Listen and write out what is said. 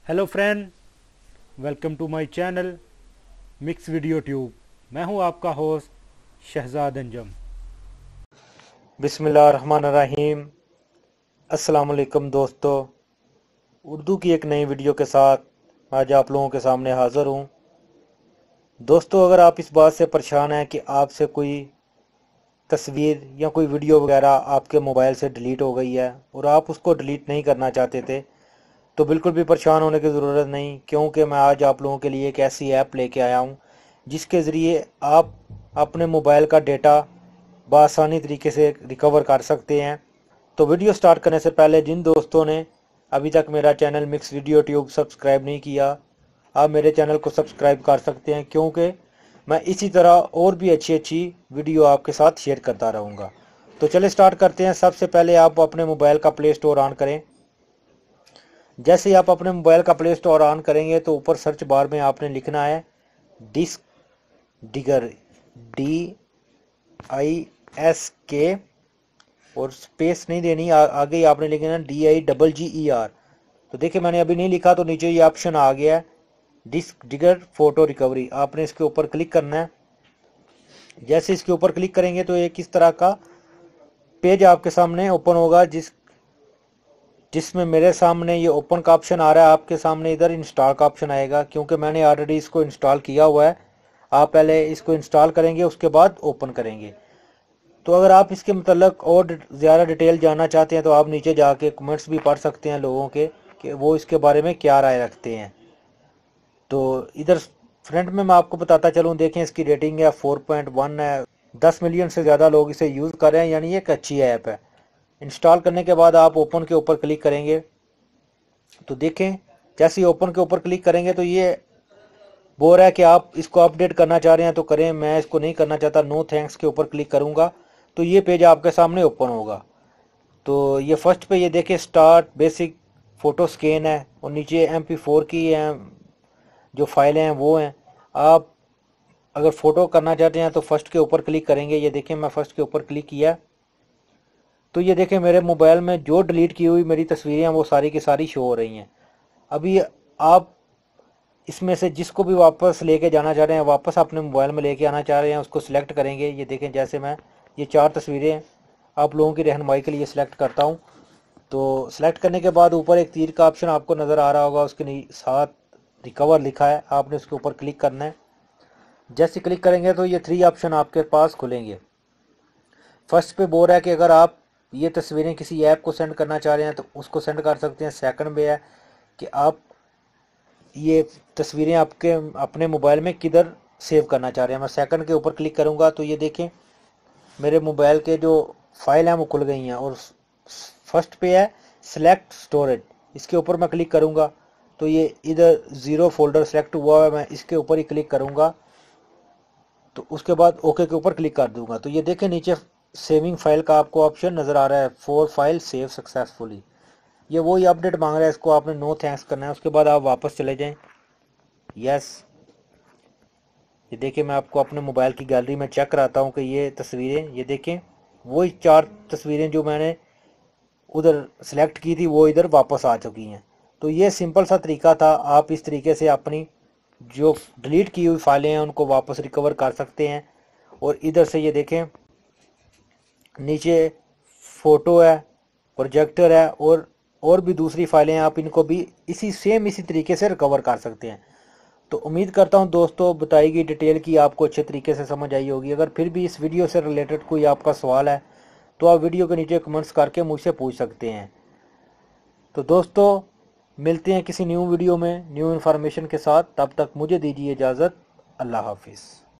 Hello friend, welcome to my channel Mix Video Tube. मैं हूं आपका होस्ट शहजाद अंजम। बिस्मिल्लाहिर्रहमानिर्रहीम। अस्सलाम वालेकुम दोस्तों, उर्दू की एक नई वीडियो के साथ आज आप लोगों के सामने हाज़िर हूँ। दोस्तों, अगर आप इस बात से परेशान हैं कि आपसे कोई तस्वीर या कोई वीडियो वगैरह आपके मोबाइल से डिलीट हो गई है और आप उसको डिलीट नहीं करना चाहते थे, तो बिल्कुल भी परेशान होने की ज़रूरत नहीं, क्योंकि मैं आज आप लोगों के लिए एक ऐसी ऐप लेके आया हूँ जिसके ज़रिए आप अपने मोबाइल का डेटा बआसानी तरीके से रिकवर कर सकते हैं। तो वीडियो स्टार्ट करने से पहले जिन दोस्तों ने अभी तक मेरा channel Mix Video tube subscribe नहीं किया, आप मेरे चैनल को सब्सक्राइब कर सकते हैं, क्योंकि मैं इसी तरह और भी अच्छी अच्छी वीडियो आपके साथ शेयर करता रहूँगा। तो चले स्टार्ट करते हैं। सबसे पहले आप अपने मोबाइल का प्ले स्टोर ऑन करें। जैसे ही आप अपने मोबाइल का प्ले स्टोर ऑन करेंगे तो ऊपर सर्च बार में आपने लिखना है डिस्क डिगर, DISK, और स्पेस नहीं देनी, आगे ही आपने लिखना है DIGGER। तो देखिए मैंने अभी नहीं लिखा तो नीचे ये ऑप्शन आ गया है डिस्क डिगर फोटो रिकवरी। आपने इसके ऊपर क्लिक करना है। जैसे इसके ऊपर क्लिक करेंगे तो एक इस तरह का पेज आपके सामने ओपन होगा, जिसमें मेरे सामने ये ओपन का ऑप्शन आ रहा है। आपके सामने इधर इंस्टॉल का ऑप्शन आएगा, क्योंकि मैंने ऑलरेडी इसको इंस्टॉल किया हुआ है। आप पहले इसको इंस्टॉल करेंगे, उसके बाद ओपन करेंगे। तो अगर आप इसके मतलब और ज़्यादा डिटेल जानना चाहते हैं तो आप नीचे जाके कमेंट्स भी पढ़ सकते हैं लोगों के, कि वो इसके बारे में क्या राय रखते हैं। तो इधर फ्रंट में मैं आपको बताता चलूँ, देखें इसकी रेटिंग है 4.1 है। 10 मिलियन से ज़्यादा लोग इसे यूज़ कर रहे हैं, यानी ये एक अच्छी ऐप है। इंस्टॉल करने के बाद आप ओपन के ऊपर क्लिक करेंगे तो देखें जैसे ही ओपन के ऊपर क्लिक करेंगे तो ये बोल रहा है कि आप इसको अपडेट करना चाह रहे हैं तो करें, मैं इसको नहीं करना चाहता, नो थैंक्स के ऊपर क्लिक करूंगा तो ये पेज आपके सामने ओपन होगा। तो ये फर्स्ट पे ये देखें स्टार्ट बेसिक फ़ोटो स्कैन है, और नीचे MP4 की है जो फाइलें हैं वो हैं। आप अगर फ़ोटो करना चाहते हैं तो फर्स्ट के ऊपर क्लिक करेंगे। ये देखें मैं फर्स्ट के ऊपर क्लिक किया तो ये देखें मेरे मोबाइल में जो डिलीट की हुई मेरी तस्वीरें हैं वो सारी की सारी शो हो रही हैं। अभी आप इसमें से जिसको भी वापस लेके जाना चाह रहे हैं, वापस अपने मोबाइल में लेके आना चाह रहे हैं, उसको सिलेक्ट करेंगे। ये देखें जैसे मैं ये 4 तस्वीरें आप लोगों की रहनुमाई के लिए सिलेक्ट करता हूँ। तो सिलेक्ट करने के बाद ऊपर एक तीर का ऑप्शन आपको नज़र आ रहा होगा, उसके साथ रिकवर लिखा है, आपने उसके ऊपर क्लिक करना है। जैसे क्लिक करेंगे तो ये 3 ऑप्शन आपके पास खुलेंगे। फर्स्ट पे बोल रहा है कि अगर आप ये तस्वीरें किसी ऐप को सेंड करना चाह रहे हैं तो उसको सेंड कर सकते हैं। सेकंड पे है कि आप ये तस्वीरें आपके अपने मोबाइल में किधर सेव करना चाह रहे हैं। मैं सेकंड के ऊपर क्लिक करूंगा तो ये देखें मेरे मोबाइल के जो फाइल हैं वो खुल गई हैं। और फर्स्ट पे है सेलेक्ट स्टोरेज, इसके ऊपर मैं क्लिक करूंगा तो ये इधर 0 फोल्डर सेलेक्ट हुआ है, मैं इसके ऊपर ही क्लिक करूंगा तो उसके बाद ओके के ऊपर क्लिक कर दूंगा। तो ये देखें नीचे सेविंग फाइल का आपको ऑप्शन नज़र आ रहा है, 4 फाइल सेव सक्सेसफुली। ये वही अपडेट मांग रहा है, इसको आपने नो थैंक्स करना है, उसके बाद आप वापस चले जाएं। यस, ये देखिए मैं आपको अपने मोबाइल की गैलरी में चेक कराता हूँ कि ये तस्वीरें, ये देखें वही 4 तस्वीरें जो मैंने उधर सेलेक्ट की थी वो इधर वापस आ चुकी हैं। तो ये सिंपल सा तरीका था, आप इस तरीके से अपनी जो डिलीट की हुई फाइलें हैं उनको वापस रिकवर कर सकते हैं। और इधर से ये देखें नीचे फ़ोटो है, प्रोजेक्टर है, और भी दूसरी फाइलें हैं, आप इनको भी इसी तरीके से रिकवर कर सकते हैं। तो उम्मीद करता हूं दोस्तों बताई गई डिटेल की आपको अच्छे तरीके से समझ आई होगी। अगर फिर भी इस वीडियो से रिलेटेड कोई आपका सवाल है तो आप वीडियो के नीचे कमेंट्स करके मुझसे पूछ सकते हैं। तो दोस्तों मिलते हैं किसी न्यू वीडियो में न्यू इन्फॉर्मेशन के साथ, तब तक मुझे दीजिए इजाज़त। अल्लाह हाफिज़।